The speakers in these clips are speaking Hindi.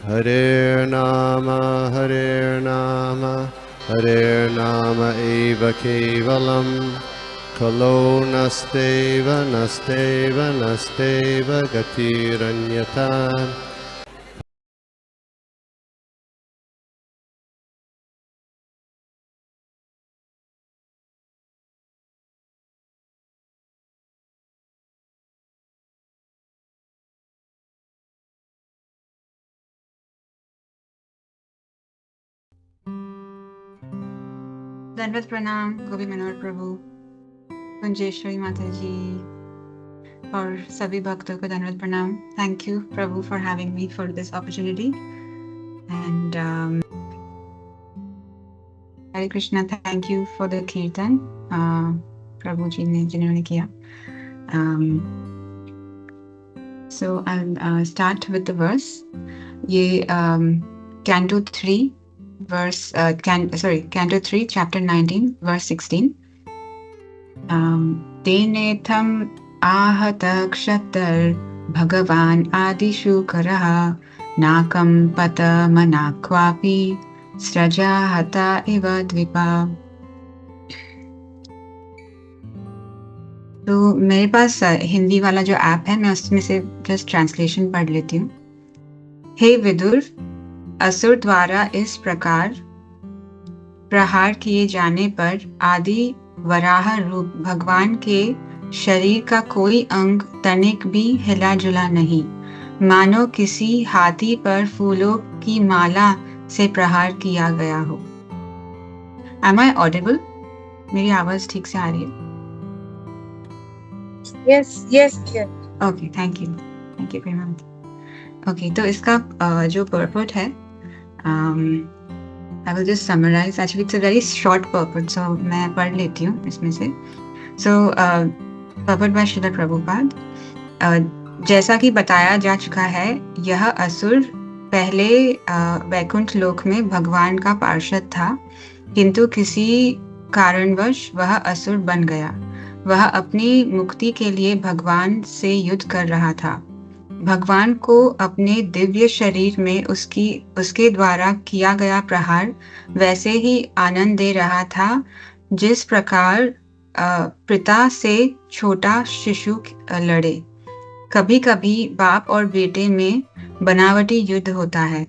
Hare Nama eva kevalam kalo nasteva nasteva nasteva gatiranyata. दंडवत प्रणाम गोपी मनोहर प्रभु, कुंजेश्वरी माता जी और सभी भक्तों को दंडवत प्रणाम. थैंक यू प्रभु for having me for this opportunity and Hare Krishna. Thank you for the kirtan प्रभु जी ने जिन्होंने किया. So I start with the verse. ये canto 3 verse canto 3 chapter 19 verse 16. तेनेथम आहत क्षतर भगवान आदिषु करः नाकं पतमनाक्वापि स्रजा हता इव द्विपा. तो मेरे पास हिंदी वाला जो ऐप है, मैं उसमें से जस्ट ट्रांसलेशन पढ़ लेती हूँ. हे विदुर, असुर द्वारा इस प्रकार प्रहार किए जाने पर आदि वराह रूप भगवान के शरीर का कोई अंग तनिक भी हिला जुला नहीं, मानो किसी हाथी पर फूलों की माला से प्रहार किया गया हो. Am I audible? मेरी आवाज ठीक से आ रही है? Yes. Okay, thank you Prema. Okay, तो इसका जो purport है, I will just summarize. Actually, it's a very short purport, so मैं पढ़ लेती हूँ इसमें से. So, purport by Srila Prabhupada. जैसा कि बताया जा चुका है, यह असुर पहले वैकुंठ लोक में भगवान का पार्षद था, किंतु किसी कारणवश वह असुर बन गया. वह अपनी मुक्ति के लिए भगवान से युद्ध कर रहा था. भगवान को अपने दिव्य शरीर में उसके द्वारा किया गया प्रहार वैसे ही आनंद दे रहा था जिस प्रकार पिता से छोटा शिशु लड़े. कभी कभी बाप और बेटे में बनावटी युद्ध होता है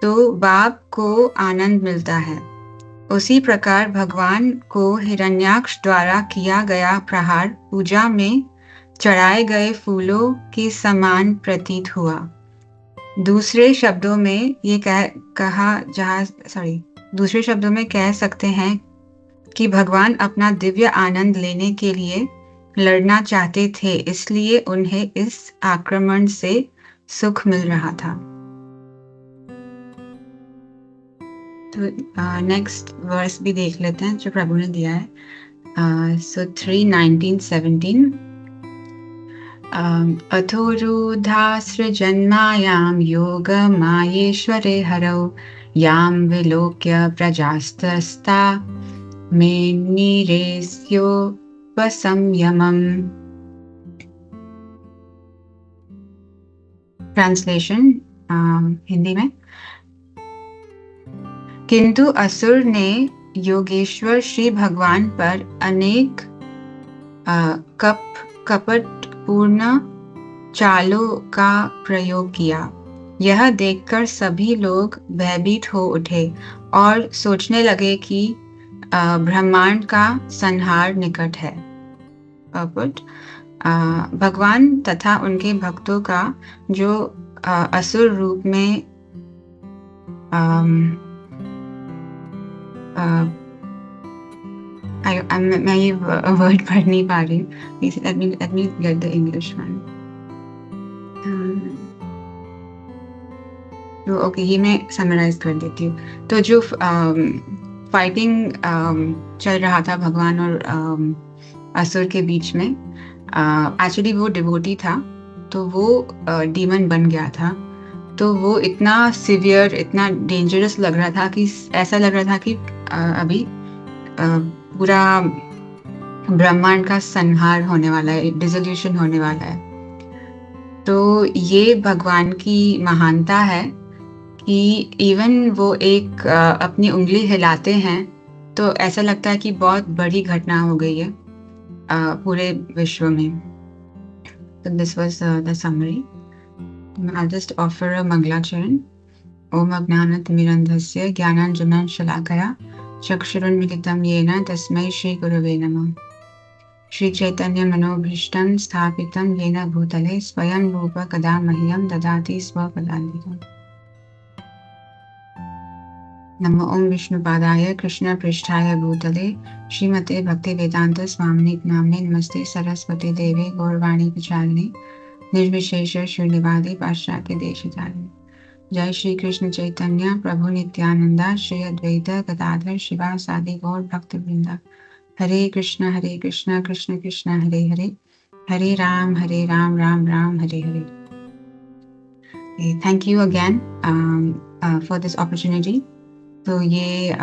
तो बाप को आनंद मिलता है. उसी प्रकार भगवान को हिरण्याक्ष द्वारा किया गया प्रहार पूजा में चढ़ाए गए फूलों के समान प्रतीत हुआ. दूसरे शब्दों में कह सकते हैं कि भगवान अपना दिव्य आनंद लेने के लिए लड़ना चाहते थे, इसलिए उन्हें इस आक्रमण से सुख मिल रहा था. तो नेक्स्ट वर्स भी देख लेते हैं जो प्रभु ने दिया है. सो 3:19-17. अथोरुधासृजन्मायां योगमायेश्वरे हरौ यां विलोक्य प्रजास्तस्ता मे निरेस्योपसंयमम्. ट्रांसलेशन हिंदी में. किंतु असुर ने योगेश्वर श्री भगवान पर अनेक कपटपूर्ण चालों का प्रयोग किया. यह देखकर सभी लोग भयभीत हो उठे और सोचने लगे कि ब्रह्मांड का संहार निकट है. भगवान तथा उनके भक्तों का जो असुर रूप में मैं ये वर्ड पढ़ नहीं पा रही हूँ. Let me get the English one. तो ओके, ये मैं समराइज कर देती हूँ. तो जो फाइटिंग चल रहा था भगवान और असुर के बीच में, एक्चुअली वो डिवोटी था तो वो डीमन बन गया था. तो वो इतना सिवियर, इतना डेंजरस लग रहा था कि ऐसा लग रहा था कि अभी पूरा ब्रह्मांड का संहार होने वाला है, डिसोल्यूशन होने वाला है. तो ये भगवान की महानता है कि इवन वो एक अपनी उंगली हिलाते हैं तो ऐसा लगता है कि बहुत बड़ी घटना हो गई है पूरे विश्व में। तो this was the summary. I'll just offer a Manglacharan. Om Ajnanatimirandhasya Jnananjana Shalakaya Chakshurunmilitam Yena Tasmai Shri Gurave Namah। Shri Chaitanya Manobhishtam Sthapitam Yena Bhutale Swayam Rupa Kada Mahyam Dadati Swapadadikam। नमो ओम विष्णुपादाय कृष्ण पृष्ठाय भूतले श्रीमते भक्ति वेदांत स्वामिने नामने नमस्ते सरस्वती देवे गौरवाणी प्रचारिणे निर्विशेष शून्यवादी पाश्चात्य देशचारिणे। जय श्री कृष्ण चैतन्य प्रभु नित्यानंदा श्री अद्वैत गदाधर शिवासादि गौर भक्त वृंदा। हरे कृष्ण कृष्ण कृष्ण हरे हरे, हरे Ram Ram Ram Hare Hare. Thank you again for this opportunity. तो ये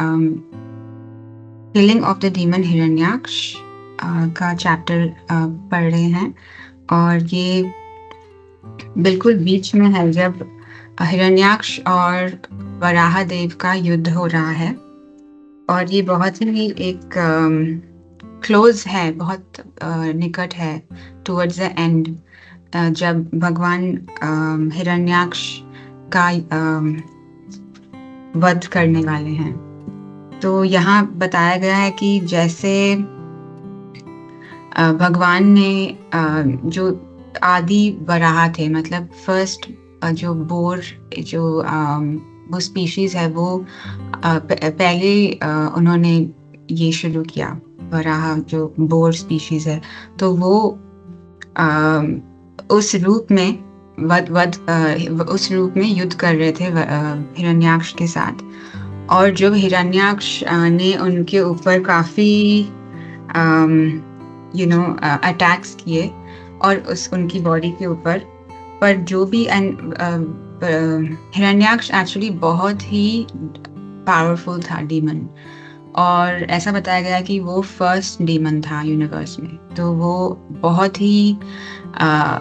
killing of the demon Hiranyaksha का चैप्टर पढ़ रहे हैं और ये बिल्कुल बीच में है जब हिरण्याक्ष और वराह देव का युद्ध हो रहा है और ये बहुत ही एक क्लोज है, बहुत निकट है टुवर्ड्स द एंड, जब भगवान हिरण्याक्ष का वध करने वाले हैं। तो यहाँ बताया गया है कि जैसे भगवान ने जो आदि वराह थे, मतलब फर्स्ट जो बोर जो वो स्पीशीज है वो पहले उन्होंने ये शुरू किया, वराह जो बोर स्पीशीज है, तो वो उस रूप में उस रूप में युद्ध कर रहे थे हिरण्याक्ष के साथ। और जब हिरण्याक्ष ने उनके ऊपर काफी अटैक्स किए और उनकी बॉडी के ऊपर, पर जो भी हिरण्याक्ष एक्चुअली बहुत ही पावरफुल था डीमन, और ऐसा बताया गया कि वो फर्स्ट डीमन था यूनिवर्स में। तो वो बहुत ही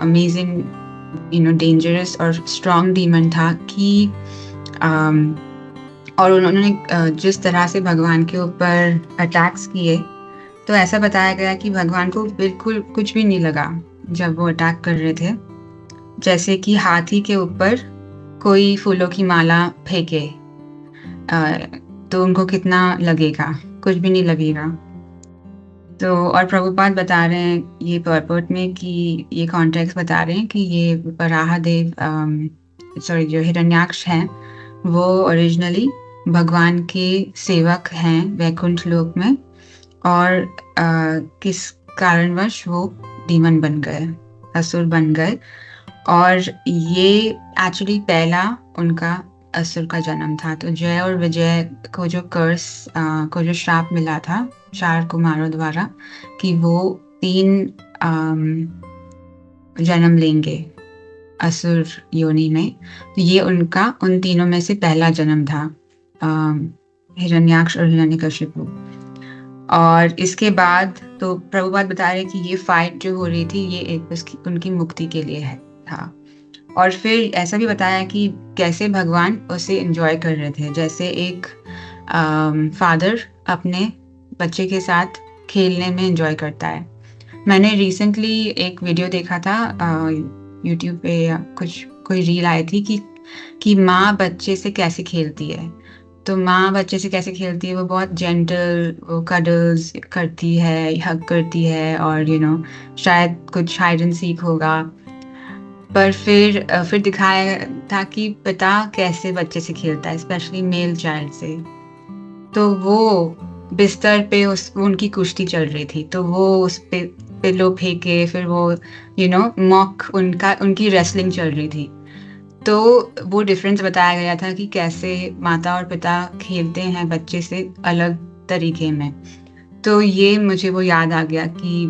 अमेजिंग डेंजरस और स्ट्रॉन्ग डीमन था कि और उन्होंने जिस तरह से भगवान के ऊपर अटैक्स किए, तो ऐसा बताया गया कि भगवान को बिल्कुल कुछ भी नहीं लगा जब वो अटैक कर रहे थे। जैसे कि हाथी के ऊपर कोई फूलों की माला फेंके तो उनको कितना लगेगा, कुछ भी नहीं लगेगा। तो और प्रभुपाद बता रहे हैं ये पर्पट में कि ये कॉन्टेक्स्ट बता रहे हैं कि ये वराह देव जो हिरण्याक्ष हैं वो ओरिजिनली भगवान के सेवक हैं वैकुंठ लोक में, और किस कारणवश वो डीमन बन गए, असुर बन गए। और ये एक्चुअली पहला उनका असुर का जन्म था। तो जय और विजय को जो कर्स को जो श्राप मिला था 4 कुमारों द्वारा कि वो 3 जन्म लेंगे असुर योनि में, तो ये उनका उन तीनों में से पहला जन्म था, हिरण्याक्ष और हिरण्यकशिपु। और इसके बाद तो प्रभुपाद बता रहे कि ये फाइट जो हो रही थी ये एक उनकी मुक्ति के लिए था। और फिर ऐसा भी बताया कि कैसे भगवान उसे एंजॉय कर रहे थे, जैसे एक फादर अपने बच्चे के साथ खेलने में एंजॉय करता है। मैंने रिसेंटली एक वीडियो देखा था यूट्यूब पे, या कोई रील आई थी कि माँ बच्चे से कैसे खेलती है। तो माँ बच्चे से कैसे खेलती है, वो बहुत जेंटल, वो कडल्स करती है, हग करती है, और शायद कुछ हाइड एंड सीक होगा। पर फिर दिखाया था कि पिता कैसे बच्चे से खेलता है, स्पेशली मेल चाइल्ड से। तो वो बिस्तर पे उनकी कुश्ती चल रही थी, तो वो उस पे पिलो फेंके, फिर वो मॉक उनकी रेसलिंग चल रही थी। तो वो डिफरेंस बताया गया था कि कैसे माता और पिता खेलते हैं बच्चे से अलग तरीके में। तो ये मुझे वो याद आ गया कि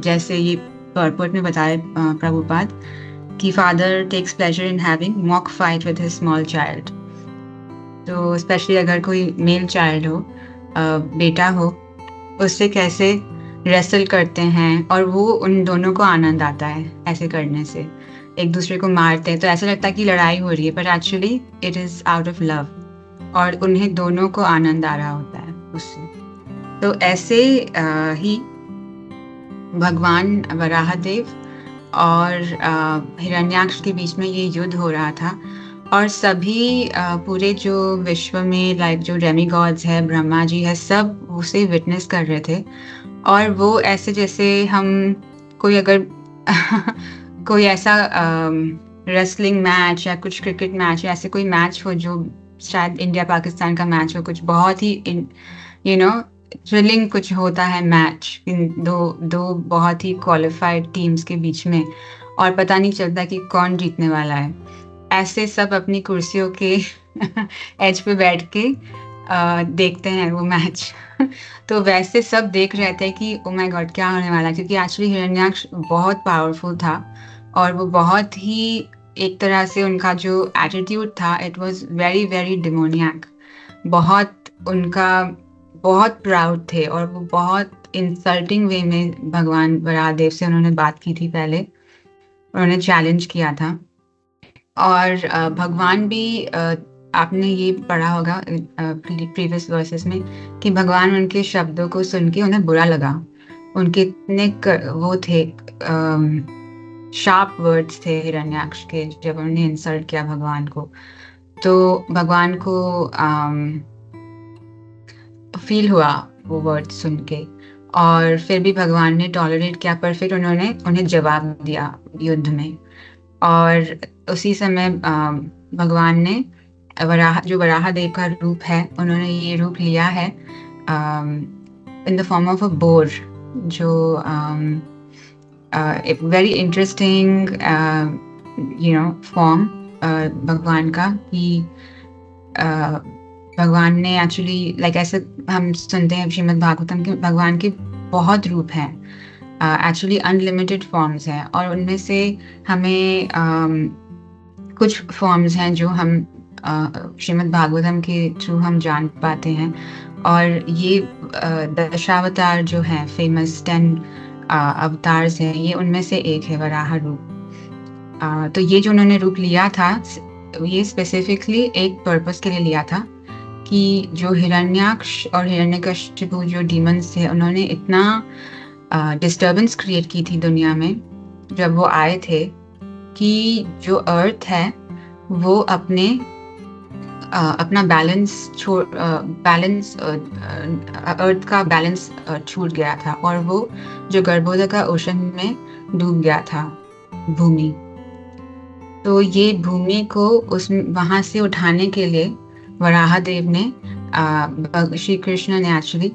जैसे ये पर्पट में बताया प्रभुपाद कि father takes pleasure in having mock fight with his small child. तो स्पेशली अगर कोई मेल चाइल्ड हो, बेटा हो, उससे कैसे रेसल करते हैं, और वो उन दोनों को आनंद आता है ऐसे करने से। एक दूसरे को मारते हैं, तो ऐसा लगता है कि लड़ाई हो रही है, पर actually it is out of love, और उन्हें दोनों को आनंद आ रहा होता है उससे। तो ऐसे ही भगवान वराहदेव और हिरण्याक्ष के बीच में ये युद्ध हो रहा था, और सभी पूरे जो विश्व में लाइक जो डेमीगॉड्स है, ब्रह्मा जी है, सब उसे विटनेस कर रहे थे। और वो ऐसे जैसे हम कोई अगर कोई ऐसा रेसलिंग मैच या कुछ क्रिकेट मैच या ऐसे कोई मैच हो जो शायद इंडिया पाकिस्तान का मैच हो, कुछ बहुत ही थ्रिलिंग कुछ होता है मैच इन दो बहुत ही क्वालिफाइड टीम्स के बीच में, और पता नहीं चलता कि कौन जीतने वाला है। ऐसे सब अपनी कुर्सियों के एज पे बैठ के देखते हैं वो मैच। तो वैसे सब देख रहे थे कि ओ माय गॉड क्या होने वाला है, क्योंकि एक्चुअली हिरण्याक्ष बहुत पावरफुल था, और वो बहुत ही एक तरह से उनका जो एटीट्यूड था, it was very very demoniac. बहुत उनका बहुत प्राउड थे, और वो बहुत इंसल्टिंग वे में भगवान वराहदेव से उन्होंने बात की थी पहले, उन्होंने चैलेंज किया था। और भगवान भी आपने ये पढ़ा होगा प्रीवियस वर्सेस में कि भगवान उनके शब्दों को सुन के उन्हें बुरा लगा, उनके इतने वो थे शार्प वर्ड्स थे हिरण्याक्ष के, जब उन्होंने इंसल्ट किया भगवान को, तो भगवान को फील हुआ वो वर्ड सुन के, और फिर भी भगवान ने टॉलरेट किया, पर फिर उन्होंने उन्हें जवाब दिया युद्ध में। और उसी समय भगवान ने जो वराहदेव का रूप है, उन्होंने ये रूप लिया है in the form of a bore, जो वेरी इंटरेस्टिंग फॉर्म भगवान का, कि भगवान ने एक्चुअली लाइक ऐसे हम सुनते हैं श्रीमद् भागवतम के भगवान के बहुत रूप हैं, एक्चुअली अनलिमिटेड फॉर्म्स हैं, और उनमें से हमें कुछ फॉर्म्स हैं जो हम श्रीमद् भागवतम के थ्रू हम जान पाते हैं। और ये दशावतार जो हैं, फेमस 10 अवतार्स हैं, ये उनमें से एक है वराह रूप। तो ये जो उन्होंने रूप लिया था, ये स्पेसिफिकली एक पर्पस के लिए लिया था, कि जो हिरण्याक्ष और हिरण्यकशिपु जो डीमंस थे, उन्होंने इतना डिस्टर्बेंस क्रिएट की थी दुनिया में जब वो आए थे, कि जो अर्थ है वो अपना अर्थ का बैलेंस छूट गया था, और वो जो गर्भोदक ओशन में डूब गया था भूमि। तो ये भूमि को वहां से उठाने के लिए वराहदेव ने श्री कृष्ण ने एक्चुअली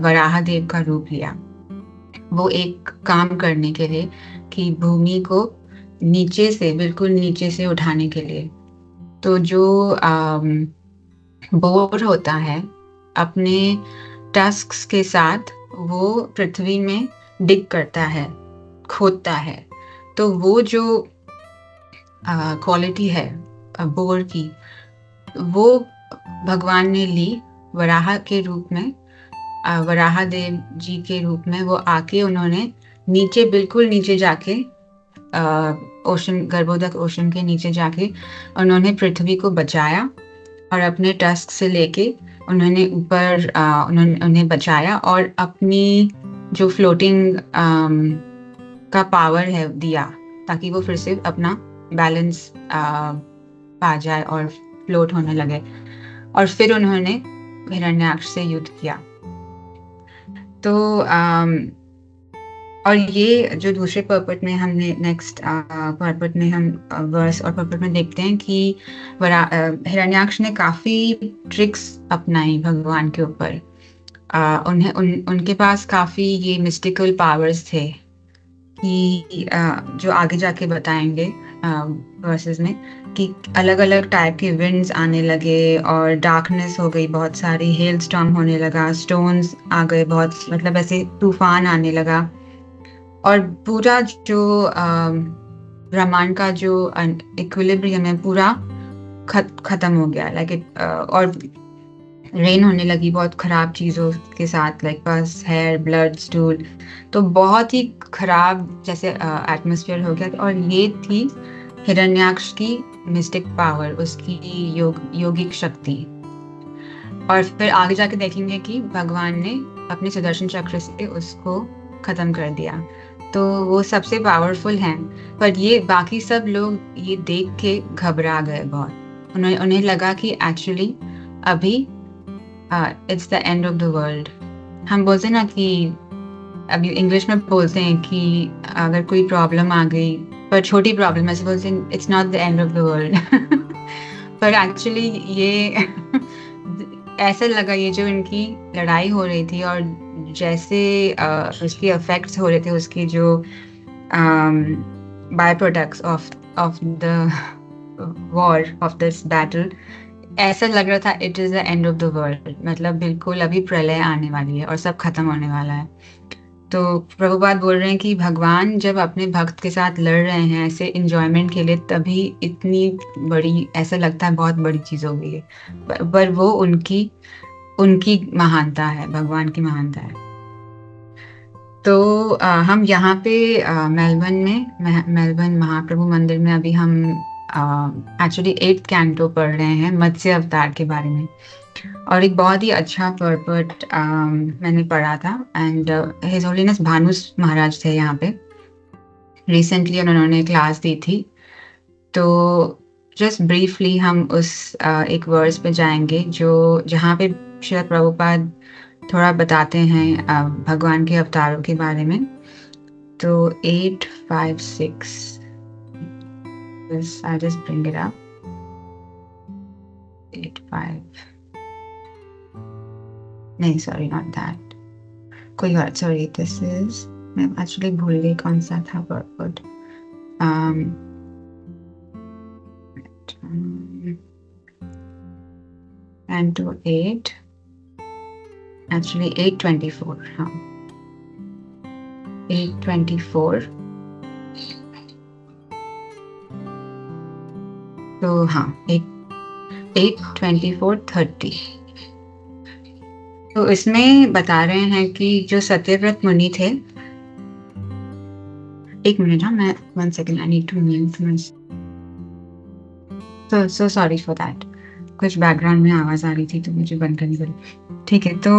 वराहदेव का रूप लिया, वो एक काम करने के लिए, कि भूमि को नीचे से, बिल्कुल नीचे से उठाने के लिए। तो जो बोर होता है, अपने टस्क्स के साथ वो पृथ्वी में डिग करता है, खोदता है। तो वो जो क्वालिटी है बोर की, वो भगवान ने ली वराह के रूप में, वराहदेव जी के रूप में। वो आके उन्होंने नीचे, बिल्कुल नीचे जाके ओशन, गर्भोदक ओशन के नीचे जाके उन्होंने पृथ्वी को बचाया, और अपने टस्क से लेके उन्होंने ऊपर उन्हें बचाया, और अपनी जो फ्लोटिंग का पावर है दिया, ताकि वो फिर से अपना बैलेंस पा जाए और फ्लोट होने लगे। और फिर उन्होंने हिरण्याक्ष से युद्ध किया। तो और ये जो दूसरे पर्पट में हमने नेक्स्ट पर्पट में हम वर्स और पर्पट में देखते हैं कि हिरण्याक्ष ने काफी ट्रिक्स अपनाई भगवान के ऊपर। उनके पास काफी ये मिस्टिकल पावर्स थे, कि जो आगे जाके बताएंगे वर्सेस में, कि अलग अलग टाइप के विंड्स आने लगे, और डार्कनेस हो गई, बहुत सारी हेल स्टॉर्म होने लगा, स्टोन्स आ गए बहुत, मतलब ऐसे तूफान आने लगा, और पूरा जो ब्रह्मांड का जो इक्विलिब्रियम है पूरा खत्म हो गया, लाइक और रेन होने लगी बहुत खराब चीज़ों के साथ, लाइक पस, हेयर, ब्लड, स्टूल। तो बहुत ही खराब जैसे एटमॉस्फेयर हो गया। और ये थी हिरण्याक्ष की मिस्टिक पावर, उसकी योगिक शक्ति। और फिर आगे जाके देखेंगे कि भगवान ने अपने सुदर्शन चक्र से उसको खत्म कर दिया। तो वो सबसे पावरफुल हैं। पर ये बाकी सब लोग ये देख के घबरा गए बहुत। उन्हें लगा कि एक्चुअली अभी it's the end of the world. हम बोलते हैं ना कि अभी इंग्लिश में बोलते हैं कि अगर कोई प्रॉब्लम आ गई, पर छोटी प्रॉब्लम, ऐसे बोलते हैं it's not the end of the world. पर एक्चुअली ये ऐसा लगा, ये जो इनकी लड़ाई हो रही थी और जैसे उसके इफेक्ट्स हो रहे थे, उसके जो byproducts of the war, of this battle, ऐसा लग रहा था it is the end of the world. मतलब बिल्कुल अभी प्रलय आने वाली है और सब खत्म होने वाला है। तो प्रभुपाद बोल रहे हैं कि भगवान जब अपने भक्त के साथ लड़ रहे हैं ऐसे इंजॉयमेंट के लिए, तभी इतनी बड़ी, ऐसा लगता है बहुत बड़ी चीज हो गई है। पर वो उनकी महानता है, भगवान की महानता है। तो हम यहाँ पे मेलबर्न महाप्रभु मंदिर में अभी हम एक्चुअली 8th कैंटो पढ़ रहे हैं मत्स्य अवतार के बारे में। और एक बहुत ही अच्छा पर्पट मैंने पढ़ा था। एंड हिज होलीनेस भानुस महाराज थे यहाँ पे, रिसेंटली उन्होंने क्लास दी थी। तो जस्ट ब्रीफली हम उस एक वर्स पे जाएंगे जहाँ पे श्रील प्रभुपाद थोड़ा बताते हैं भगवान के अवतारों के बारे में। तो 856, I'll just bring it up. 85, नहीं सॉरी नॉट दैट, कोई और, सॉरी दिस इज, मैं एक्चुअली भूल गई कौन सा था पर्पट। Canto 8, actually 824, हाँ 824। तो हाँ 824:30। तो इसमें बता रहे हैं कि जो सत्यव्रत मुनि थे, एक मिनट, हाँ मैं 1 second, I need to mute my, so sorry for that, कुछ बैकग्राउंड में आवाज आ रही थी तो मुझे बंद करनी पड़ी। ठीक है, तो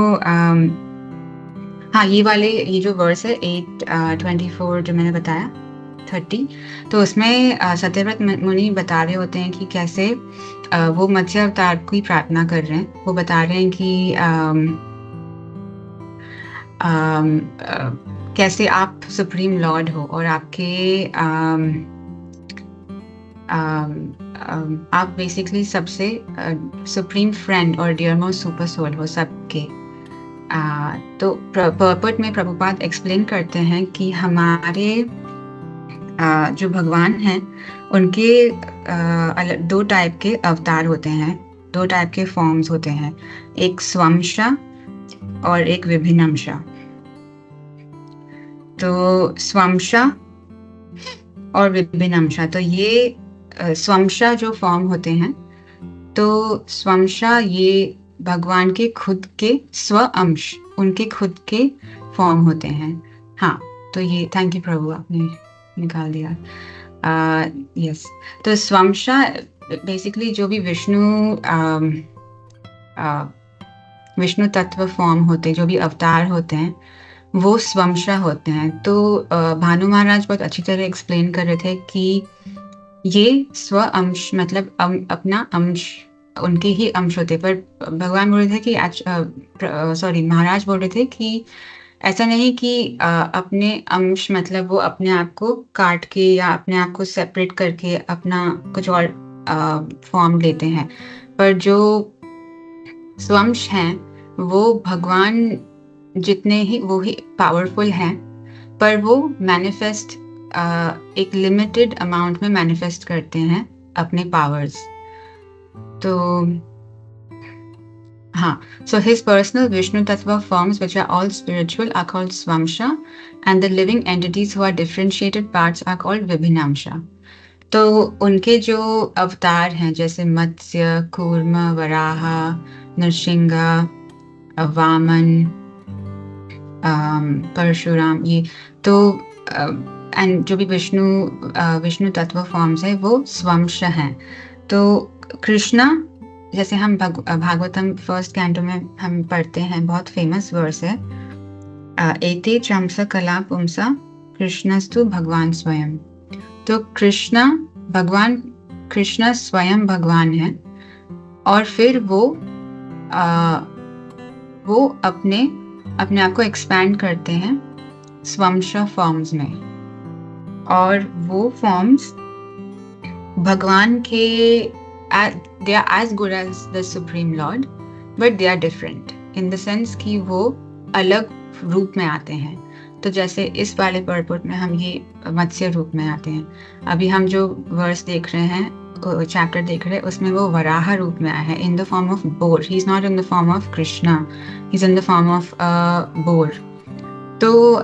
हाँ ये जो वर्स है 824 जो मैंने बताया 30, तो उसमें सत्यव्रत मुनि बता रहे होते हैं कि कैसे वो मत्स्य अवतार की प्रार्थना कर रहे हैं। वो बता रहे हैं कि कैसे आप सुप्रीम लॉर्ड हो और आपके आप बेसिकली सबसे सुप्रीम फ्रेंड और डियर मोस्ट सुपर सोल हो सबके। तो पर्पट में प्रभुपाद एक्सप्लेन करते हैं कि हमारे जो भगवान हैं उनके 2 टाइप के अवतार होते हैं, 2 टाइप के फॉर्म्स होते हैं, एक स्वंशा और एक विभिन्नंशा। तो स्वंशा और विभिन्नंशा, तो ये स्वंशा जो फॉर्म होते हैं, तो स्वंशा ये भगवान के खुद के स्व अंश, उनके खुद के फॉर्म होते हैं। हाँ, तो ये थैंक यू प्रभु, आपने निकाल दिया। यस, तो स्वंशा बेसिकली जो भी विष्णु तत्व फॉर्म होते हैं, जो भी अवतार होते हैं, वो स्वंशा होते हैं। तो भानु महाराज बहुत अच्छी तरह एक्सप्लेन कर रहे थे कि ये स्व अंश मतलब अपना अंश, उनके ही अंश होते। पर भगवान बोल रहे थे कि सॉरी महाराज बोल रहे थे कि ऐसा नहीं कि अपने अंश मतलब वो अपने आप को काट के या अपने आप को सेपरेट करके अपना कुछ और फॉर्म लेते हैं। पर जो स्वंश हैं वो भगवान जितने ही वो ही पावरफुल हैं, पर वो मैनिफेस्ट एक लिमिटेड अमाउंट में मैनिफेस्ट करते हैं अपने पावर्स। तो हाँ, so his personal Vishnu Tattva forms, which are all spiritual, are called Swamsha, and the living entities who are differentiated parts are called Vibhinamsha. तो उनके जो अवतार हैं जैसे मत्स्य, कूर्म, वराह, नरसिंगा, वामन, परशुराम, ये तो एंड जो भी विष्णु तत्व फॉर्म्स है वो स्वंश हैं। तो कृष्णा, जैसे हम भागवतम फर्स्ट कैंटो में हम पढ़ते हैं, बहुत फेमस वर्स है, एते चंसा कला पुंसा कृष्णस्तु भगवान स्वयं। तो कृष्णा स्वयं भगवान है, और फिर वो अपने आप को एक्सपैंड करते हैं स्वंश फॉर्म्स में, और वो फॉर्म्स भगवान के they are as good as the supreme lord, but they are different in the sense कि वो अलग रूप में आते हैं। तो जैसे इस वाले पर्पट में हम ये मत्स्य रूप में आते हैं। अभी हम जो वर्स देख रहे हैं, चैप्टर देख रहे हैं, उसमें वो वराह रूप में आया है, in the form of bore. He is not in the form of Krishna, he is in the form of bore. तो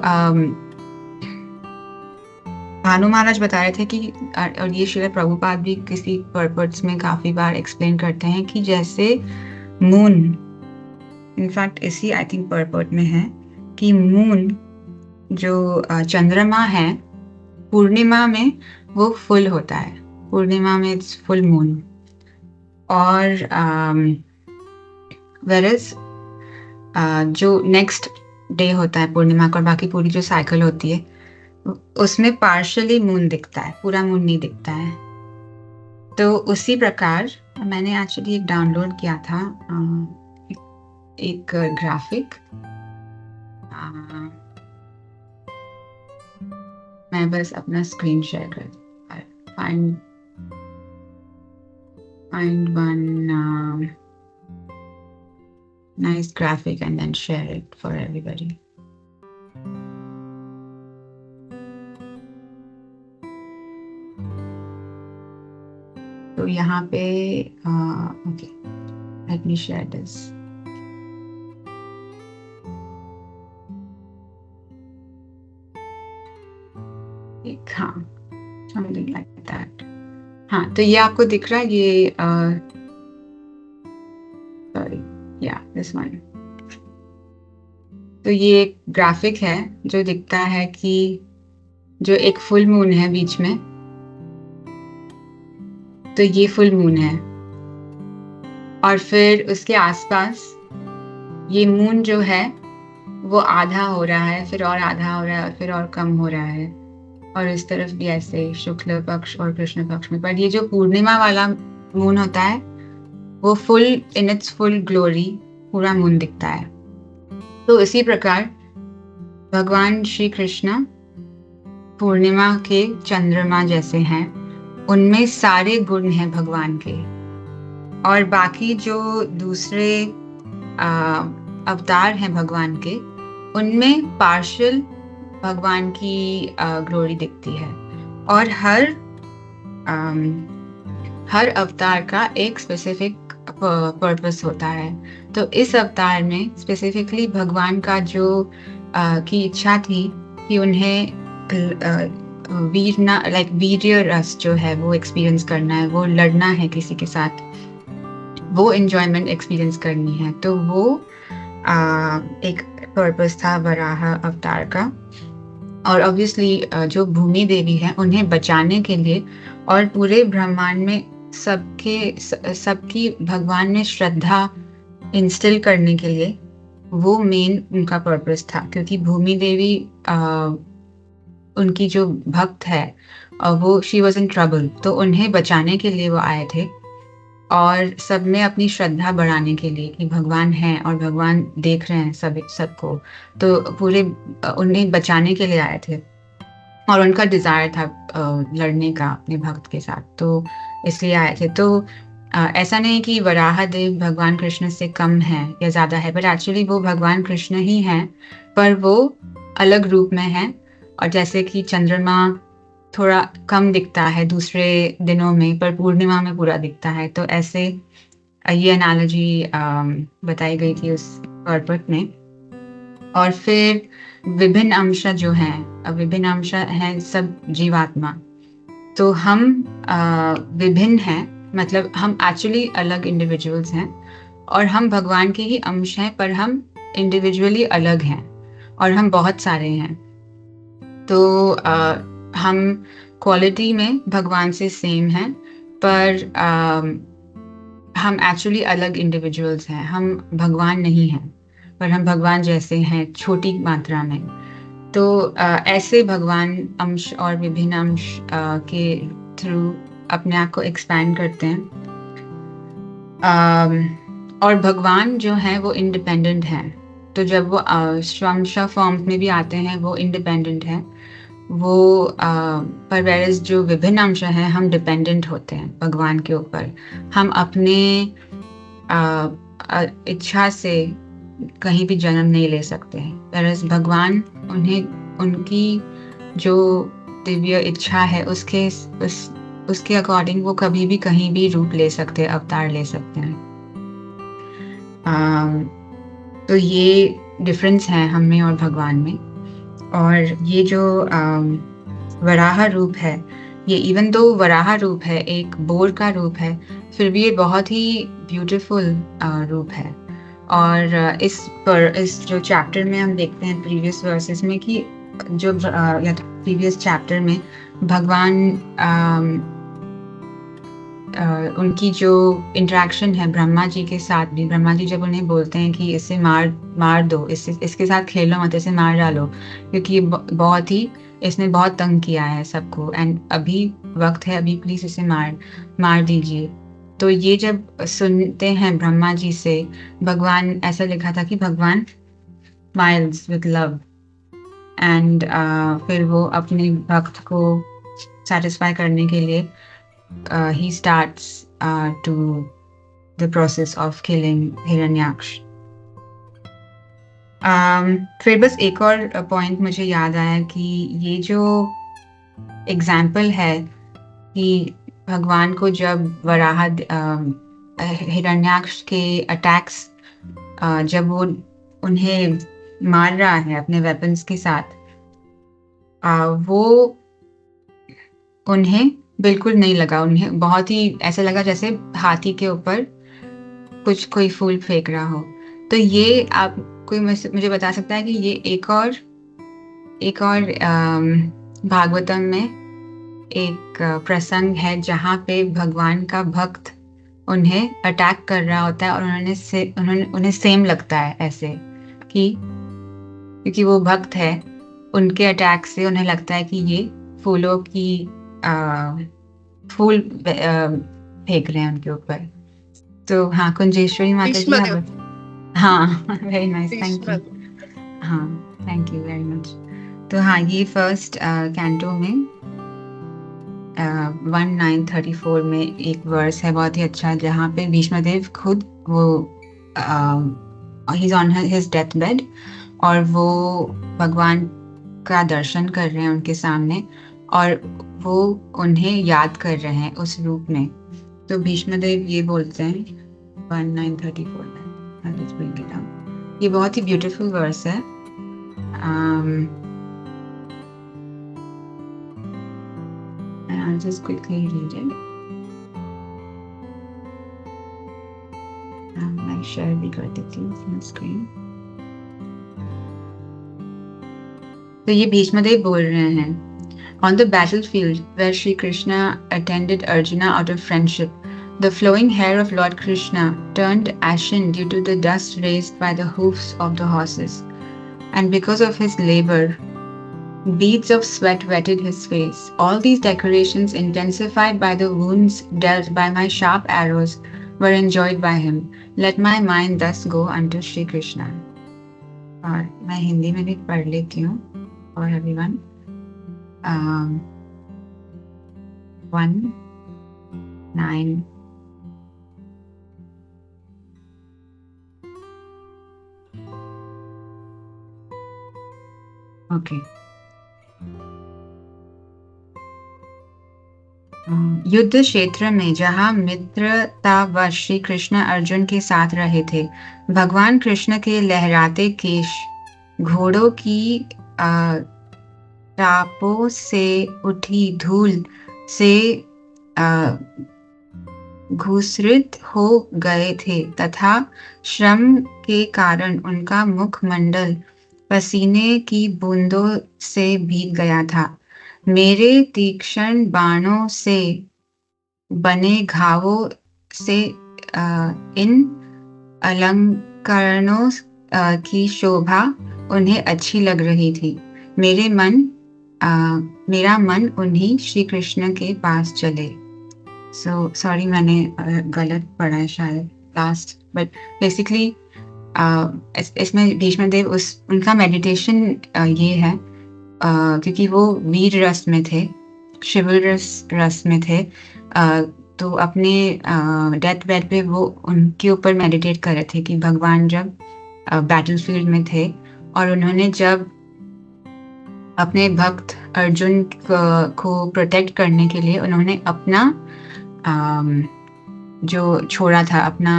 भानु महाराज बता रहे थे कि, और ये श्रील प्रभुपाद भी किसी पर्पट्स में काफी बार एक्सप्लेन करते हैं कि जैसे मून, इनफैक्ट इसी आई थिंक पर्पट में है कि मून जो चंद्रमा है, पूर्णिमा में वो फुल होता है, पूर्णिमा में इट्स फुल मून, और वेरस जो नेक्स्ट डे होता है पूर्णिमा का, और बाकी पूरी जो साइकिल होती है उसमें पार्शियली मून दिखता है, पूरा मून नहीं दिखता है। तो उसी प्रकार मैंने एक्चुअली एक डाउनलोड किया था एक ग्राफिक, मैं बस अपना स्क्रीन शेयर कर find one nice graphic and then share it for everybody. तो यहाँ पे okay, let me share this. हाँ, something like that. हाँ, तो ये आपको दिख रहा है, ये सॉरी, या दिस वन। तो ये एक ग्राफिक है जो दिखता है कि जो एक फुल मून है बीच में, तो ये फुल मून है, और फिर उसके आसपास ये मून जो है वो आधा हो रहा है, फिर और आधा हो रहा है, और फिर और कम हो रहा है, और इस तरफ भी ऐसे शुक्ल पक्ष और कृष्ण पक्ष में। पर ये जो पूर्णिमा वाला मून होता है वो full in its full glory पूरा मून दिखता है। तो इसी प्रकार भगवान श्री कृष्ण पूर्णिमा के चंद्रमा जैसे हैं, उनमें सारे गुण हैं भगवान के, और बाकी जो दूसरे अवतार हैं भगवान के, उनमें पार्शियल भगवान की ग्लोरी दिखती है, और हर अवतार का एक स्पेसिफिक पर्पस होता है। तो इस अवतार में स्पेसिफिकली भगवान का जो की इच्छा थी कि उन्हें वीर्य रस जो है वो एक्सपीरियंस करना है, वो लड़ना है किसी के साथ, वो एंजॉयमेंट एक्सपीरियंस करनी है। तो वो एक पर्पस था वराह अवतार का। और ऑब्वियसली जो भूमि देवी है, उन्हें बचाने के लिए और पूरे ब्रह्मांड में सबकी भगवान में श्रद्धा इंस्टिल करने के लिए वो मेन उनका पर्पस था। क्योंकि भूमि देवी उनकी जो भक्त है वो शी वॉज इन ट्रबल, तो उन्हें बचाने के लिए वो आए थे, और सब में अपनी श्रद्धा बढ़ाने के लिए कि भगवान हैं और भगवान देख रहे हैं सबको, तो पूरे उन्हें बचाने के लिए आए थे, और उनका डिजायर था लड़ने का अपने भक्त के साथ, तो इसलिए आए थे। तो ऐसा नहीं कि वराह देव भगवान कृष्ण से कम है या ज्यादा है, पर एक्चुअली वो भगवान कृष्ण ही हैं, पर वो अलग रूप में हैं। और जैसे कि चंद्रमा थोड़ा कम दिखता है दूसरे दिनों में, पर पूर्णिमा में पूरा दिखता है, तो ऐसे ये एनालॉजी बताई गई थी उस पर्पट में। और फिर विभिन्न अंश जो हैं, विभिन्न अंश हैं सब जीवात्मा, तो हम विभिन्न हैं, मतलब हम एक्चुअली अलग इंडिविजुअल्स हैं, और हम भगवान के ही अंश हैं, पर हम इंडिविजुअली अलग हैं और हम बहुत सारे हैं। तो हम क्वालिटी में भगवान से सेम हैं, पर हम एक्चुअली अलग इंडिविजुअल्स हैं। हम भगवान नहीं हैं, पर हम भगवान जैसे हैं छोटी मात्रा में। तो ऐसे भगवान अंश और विभिन्न अंश के थ्रू अपने आप को एक्सपैंड करते हैं। और भगवान जो है वो इंडिपेंडेंट हैं। तो जब वो स्वंश फॉर्म में भी आते हैं वो इंडिपेंडेंट हैं। वो पर वेरस जो विभिन्न अंश हैं हम डिपेंडेंट होते हैं भगवान के ऊपर। हम अपने इच्छा से कहीं भी जन्म नहीं ले सकते हैं, वेरस भगवान उनकी जो दिव्य इच्छा है उसके अकॉर्डिंग वो कभी भी कहीं भी रूप ले सकते हैं, अवतार ले सकते हैं। तो ये डिफरेंस है हम में और भगवान में। और ये जो वराह रूप है, ये इवन दो वराह रूप है, एक बोर का रूप है, फिर भी ये बहुत ही ब्यूटीफुल रूप है। और इस जो चैप्टर में हम देखते हैं प्रीवियस वर्सेस में कि जो या प्रीवियस चैप्टर में भगवान उनकी जो इंटरेक्शन है ब्रह्मा जी के साथ भी, ब्रह्मा जी जब उन्हें बोलते हैं कि इसे मार दो, इसके साथ खेलो मत, इसे मार डालो, क्योंकि इसने बहुत तंग किया है सबको, एंड अभी वक्त है, अभी प्लीज इसे मार दीजिए। तो ये जब सुनते हैं ब्रह्मा जी से, भगवान, ऐसा लिखा था कि भगवान स्माइल्स विद लव, एंड फिर वो अपने भक्त को सेटिस्फाई करने के लिए he starts to the process of killing Hiranyaksha. फिर बस एक और पॉइंट मुझे याद आया कि ये जो एग्जाम्पल है कि भगवान को जब वराह हिरण्याक्ष के अटैक्स, जब वो उन्हें मार रहा है अपने वेपन्स के साथ, वो उन्हें बिल्कुल नहीं लगा, उन्हें बहुत ही ऐसा लगा जैसे हाथी के ऊपर कोई फूल फेंक रहा हो। तो ये आप कोई मुझे बता सकता है कि ये एक और भागवतम में एक प्रसंग है जहाँ पे भगवान का भक्त उन्हें अटैक कर रहा होता है और उन्हें सेम लगता है ऐसे कि क्योंकि वो भक्त है, उनके अटैक से उन्हें लगता है कि ये फूलों की फूल फेंक रहे हैं उनके ऊपर। तो हाँ, कुंजेश्वरी माता जी, हाँ, वेरी नाइस, थैंक यू। हाँ, थैंक यू वेरी मच। तो हाँ, ये फर्स्ट कैंटो में 1934 में एक वर्स है बहुत ही अच्छा, जहाँ पे भीष्मदेव खुद वो he is on his death bed और वो भगवान का दर्शन कर रहे हैं उनके सामने और वो उन्हें याद कर रहे हैं उस रूप में। तो भीष्मदेव ये बोलते हैं 1934 में, ये बहुत ही ब्यूटीफुल वर्स है। I'll just quickly read it. मैं शेयर भी कर देती हूँ अपना स्क्रीन। तो ये भीष्मदेव बोल रहे हैं, On the battlefield where Sri Krishna attended Arjuna out of friendship, the flowing hair of Lord Krishna turned ashen due to the dust raised by the hoofs of the horses, and because of his labor, beads of sweat wetted his face. All these decorations, intensified by the wounds dealt by my sharp arrows, were enjoyed by him. Let my mind thus go unto Sri Krishna. और मैं हिंदी में भी पढ़ लेती हूँ for everyone. 1:9. Okay. युद्ध क्षेत्र में जहाँ मित्रतावश श्री कृष्ण अर्जुन के साथ रहे थे, भगवान कृष्ण के लहराते केश घोड़ों की टापों से उठी धूल से घूसरित हो गए थे तथा श्रम के कारण उनका मुखमंडल पसीने की बूंदों से भीग गया था। मेरे तीक्ष्ण बाणों से बने घावों से इन अलंकरणों की शोभा उन्हें अच्छी लग रही थी। मेरा मन उन्हीं श्री कृष्ण के पास चले। सॉरी, मैंने गलत पढ़ा है शायद लास्ट, बट बेसिकली इसमें भीष्मदेव उनका मेडिटेशन ये है, क्योंकि वो वीर रस में थे, शिवरस रस में थे, तो अपने डेथ बेड पे वो उनके ऊपर मेडिटेट कर रहे थे कि भगवान जब बैटलफील्ड में थे और उन्होंने जब अपने भक्त अर्जुन को प्रोटेक्ट करने के लिए उन्होंने अपना जो छोड़ा था, अपना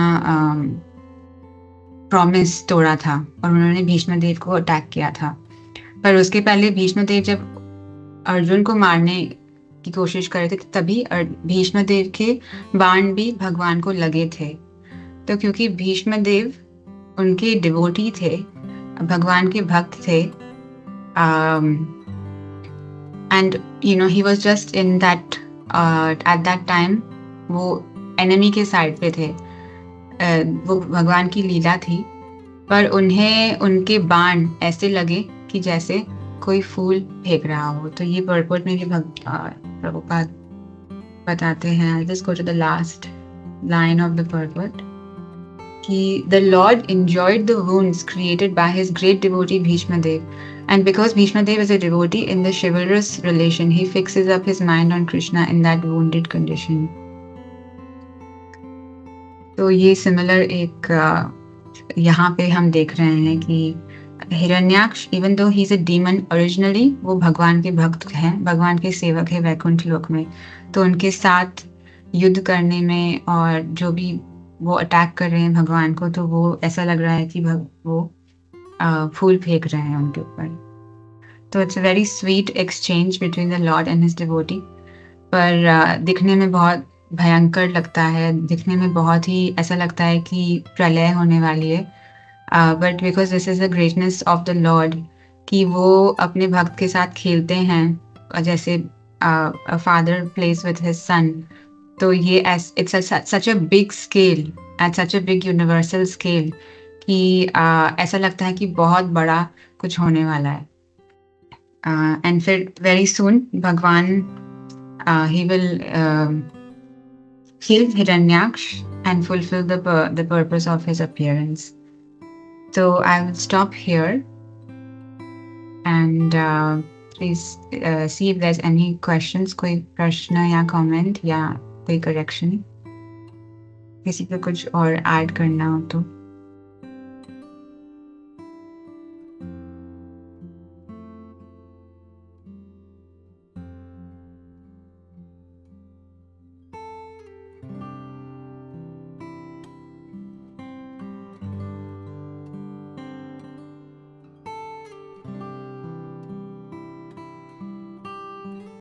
प्रॉमिस तोड़ा था और उन्होंने भीष्मदेव को अटैक किया था। पर उसके पहले भीष्मदेव जब अर्जुन को मारने की कोशिश कर रहे थे तभी भीष्मदेव के बाण भी भगवान को लगे थे। तो क्योंकि भीष्मदेव उनके डिवोटी थे, भगवान के भक्त थे, and you know he was just in that at that time वो एनिमी के साइड पे थे। वो भगवान की लीला थी, पर उन्हें उनके बाण ऐसे लगे कि जैसे कोई फूल फेंक रहा हो। तो ये पर्पट में भी प्रभुपाद बताते हैं। I just go to the last line of the purport कि the Lord enjoyed the wounds created by his great devotee Bhishmadev, and because Bhishmadev is a devotee in the chivalrous relation, he fixes up his mind on Krishna in that wounded condition. तो ये सिमिलर एक यहाँ पे हम देख रहे हैं कि Hiranyaksha, even though he is a demon originally, वो भगवान के भक्त हैं, भगवान के सेवक है वैकुंठ लोक में। तो उनके साथ युद्ध करने में और जो भी वो अटैक कर रहे हैं भगवान को, तो वो ऐसा लग रहा है कि वो फूल फेंक रहे हैं उनके ऊपर। तो it's a very sweet exchange between the Lord and his devotee, पर दिखने में बहुत भयंकर लगता है, दिखने में बहुत ही ऐसा लगता है कि प्रलय होने वाली है। But because this is the greatness of the Lord कि वो अपने भक्त के साथ खेलते हैं जैसे father plays with his son. तो ये it's such a big scale at such a big universal scale कि ऐसा लगता है कि बहुत बड़ा कुछ होने वाला है। एंड फिर वेरी सून भगवान he will kill Hiranyaksh and fulfill the purpose of his appearance. So I will stop here and please see if there's any questions, कोई प्रश्न या comment या कोई correction, किसी को कुछ और add करना हो तो।